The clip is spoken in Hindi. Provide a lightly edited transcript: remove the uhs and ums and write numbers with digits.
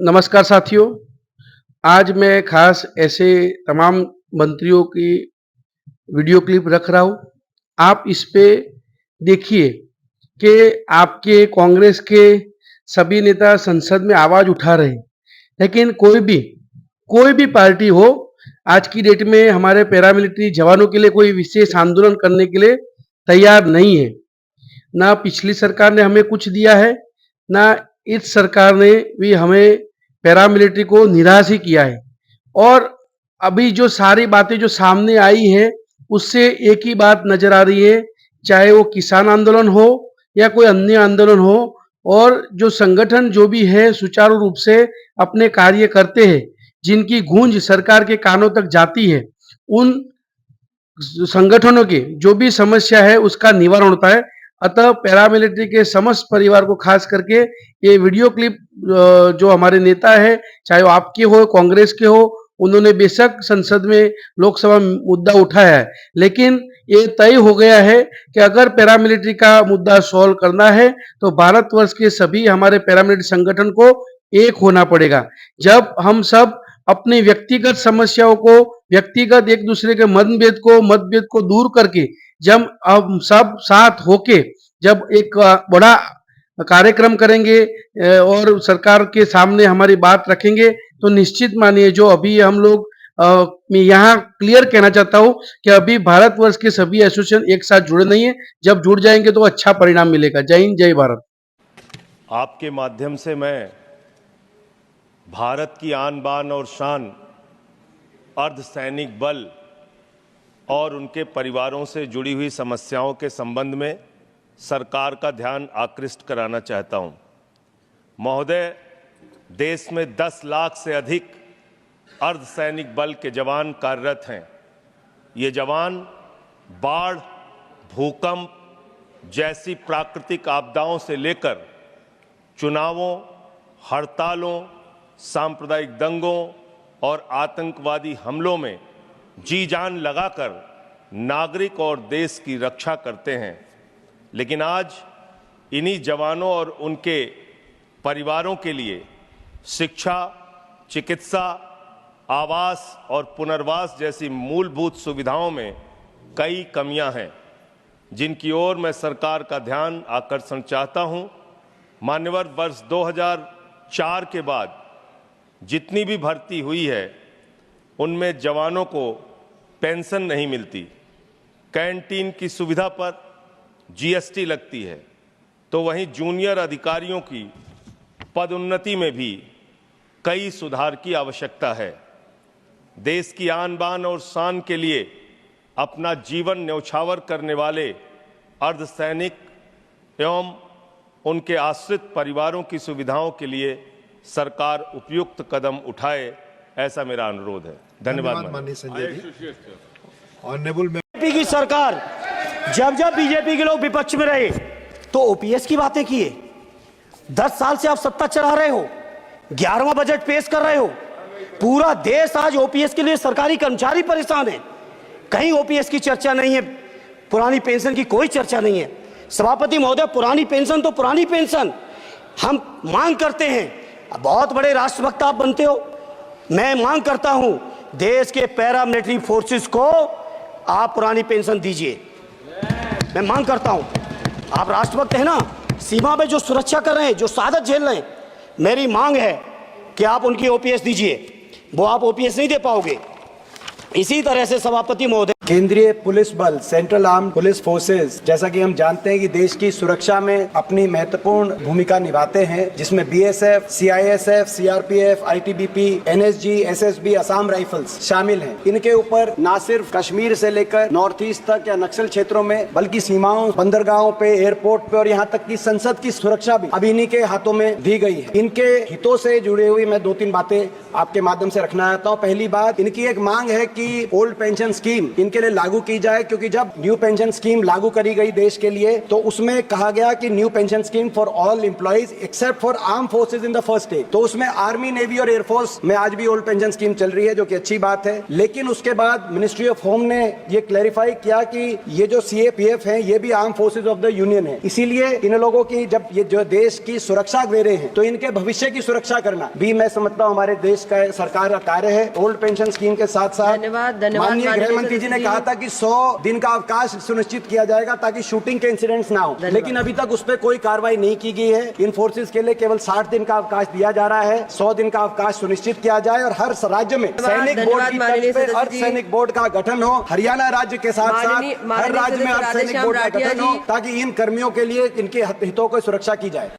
नमस्कार साथियों, आज मैं खास ऐसे तमाम मंत्रियों की वीडियो क्लिप रख रहा हूँ। आप इस पे देखिए कि आपके कांग्रेस के सभी नेता संसद में आवाज़ उठा रहे हैं, लेकिन कोई भी पार्टी हो, आज की डेट में हमारे पैरामिलिट्री जवानों के लिए कोई विशेष आंदोलन करने के लिए तैयार नहीं है। ना पिछली सरकार ने हमें कुछ दिया है, ना इस सरकार ने भी हमें पैरामिलिट्री को निराश ही किया है। और अभी जो सारी बातें जो सामने आई है, उससे एक ही बात नजर आ रही है, चाहे वो किसान आंदोलन हो या कोई अन्य आंदोलन हो, और जो संगठन जो भी है सुचारू रूप से अपने कार्य करते हैं, जिनकी गूंज सरकार के कानों तक जाती है, उन संगठनों की जो भी समस्या है उसका निवारण होता है। अतः पैरामिलिट्री के समस्त परिवार को खास करके ये वीडियो क्लिप जो हमारे नेता है, चाहे वो आपके हो कांग्रेस के हो, उन्होंने बेशक संसद में लोकसभा में मुद्दा उठाया है, लेकिन ये तय हो गया है कि अगर पैरामिलिट्री का मुद्दा सॉल्व करना है तो भारतवर्ष के सभी हमारे पैरामिलिट्री संगठन को एक होना पड़ेगा। जब हम सब अपनी व्यक्तिगत समस्याओं को, व्यक्तिगत एक दूसरे के मतभेद को दूर करके जब हम सब साथ होके जब एक बड़ा कार्यक्रम करेंगे और सरकार के सामने हमारी बात रखेंगे, तो निश्चित मानिए जो अभी हम लोग मैं यहाँ क्लियर कहना चाहता हूँ कि अभी भारतवर्ष के सभी एसोसिएशन एक साथ जुड़े नहीं है। जब जुड़ जाएंगे तो अच्छा परिणाम मिलेगा। जय हिंद, जय भारत। आपके माध्यम से मैं भारत की आन बान और शान अर्धसैनिक बल और उनके परिवारों से जुड़ी हुई समस्याओं के संबंध में सरकार का ध्यान आकृष्ट कराना चाहता हूं। महोदय, देश में 10 लाख से अधिक अर्धसैनिक बल के जवान कार्यरत हैं। ये जवान बाढ़, भूकंप जैसी प्राकृतिक आपदाओं से लेकर चुनावों, हड़तालों, सांप्रदायिक दंगों और आतंकवादी हमलों में जी जान लगाकर नागरिक और देश की रक्षा करते हैं। लेकिन आज इन्हीं जवानों और उनके परिवारों के लिए शिक्षा, चिकित्सा, आवास और पुनर्वास जैसी मूलभूत सुविधाओं में कई कमियां हैं, जिनकी ओर मैं सरकार का ध्यान आकर्षण चाहता हूं। मान्यवर, वर्ष 2004 के बाद जितनी भी भर्ती हुई है, उनमें जवानों को पेंशन नहीं मिलती, कैंटीन की सुविधा पर जीएसटी लगती है, तो वहीं जूनियर अधिकारियों की पदोन्नति में भी कई सुधार की आवश्यकता है। देश की आन बान और शान के लिए अपना जीवन न्यौछावर करने वाले अर्धसैनिक एवं उनके आश्रित परिवारों की सुविधाओं के लिए सरकार उपयुक्त कदम उठाए, ऐसा मेरा अनुरोध है। धन्यवाद माननीय संजय जी। ऑनरेबल बीजेपी की सरकार जब बीजेपी के लोग विपक्ष में रहे तो ओपीएस की बातें किए। 10 साल से आप सत्ता चला रहे हो, 11वां बजट पेश कर रहे हो। पूरा देश आज ओपीएस के लिए सरकारी कर्मचारी परेशान है। कहीं ओपीएस की चर्चा नहीं है, पुरानी पेंशन की कोई चर्चा नहीं है। सभापति महोदय, पुरानी पेंशन तो पुरानी पेंशन, हम मांग करते हैं। बहुत बड़े राष्ट्रभक्त आप बनते हो, मैं मांग करता हूं देश के पैरामिलिट्री फोर्सेस को आप पुरानी पेंशन दीजिए। मैं मांग करता हूं, आप राष्ट्रभक्त हैं ना, सीमा पे जो सुरक्षा कर रहे हैं, जो शहादत झेल रहे हैं, मेरी मांग है कि आप उनकी ओपीएस दीजिए। वो आप ओपीएस नहीं दे पाओगे। इसी तरह से सभापति महोदय, केंद्रीय पुलिस बल, सेंट्रल आर्म्ड पुलिस फोर्सेस, जैसा कि हम जानते हैं कि देश की सुरक्षा में अपनी महत्वपूर्ण भूमिका निभाते हैं, जिसमें BSF, CISF, CRPF, ITBP, NSG, SSB, Assam rifles शामिल हैं। इनके ऊपर न सिर्फ कश्मीर से लेकर नॉर्थ ईस्ट तक या नक्सल क्षेत्रों में, बल्कि सीमाओं, बंदरगाहों पे, एयरपोर्ट पे और यहाँ तक की संसद की सुरक्षा भी अब इन्हीं के हाथों में दी गई है। इनके हितों से जुड़ी हुई मैं 2-3 बातें आपके माध्यम से रखना चाहता हूँ। पहली बात, इनकी एक मांग है कि ओल्ड पेंशन स्कीम इनके लिए लागू की जाए, क्योंकि जब न्यू पेंशन स्कीम लागू करी गई देश के लिए तो उसमें कहा गया कि new pension scheme for all employees except for arm forces in the first stage. तो उसमें आर्मी, नेवी और एयरफोर्स में आज भी ओल्ड पेंशन स्कीम चल रही है, जो कि अच्छी बात है। लेकिन उसके बाद मिनिस्ट्री ऑफ होम ने ये क्लैरिफाई किया कि ये जो CAPF है ये भी arm forces of the union है, इसीलिए इन लोगों की जब ये जो देश की सुरक्षा दे रहे हैं तो इनके भविष्य की सुरक्षा करना भी मैं समझता हूँ हमारे देश का सरकार का कार्य है। ओल्ड पेंशन स्कीम के साथ साथ माननीय गृह मंत्री जी ने कहा था कि 100 दिन का अवकाश सुनिश्चित किया जाएगा ताकि शूटिंग के इंसिडेंट्स ना हो, लेकिन अभी तक उस पर कोई कार्रवाई नहीं की गई है। इन फोर्सेज के लिए केवल 60 दिन का अवकाश दिया जा रहा है, 100 दिन का अवकाश सुनिश्चित किया जाए और हर राज्य में सैनिक बोर्ड की तर्ज पे अर्धसैनिक बोर्ड का गठन हो। हरियाणा राज्य के साथ साथ हर राज्य में अर्धसैनिक बोर्ड का गठन हो ताकि इन कर्मियों के लिए इनके हितों को सुरक्षा की जाए।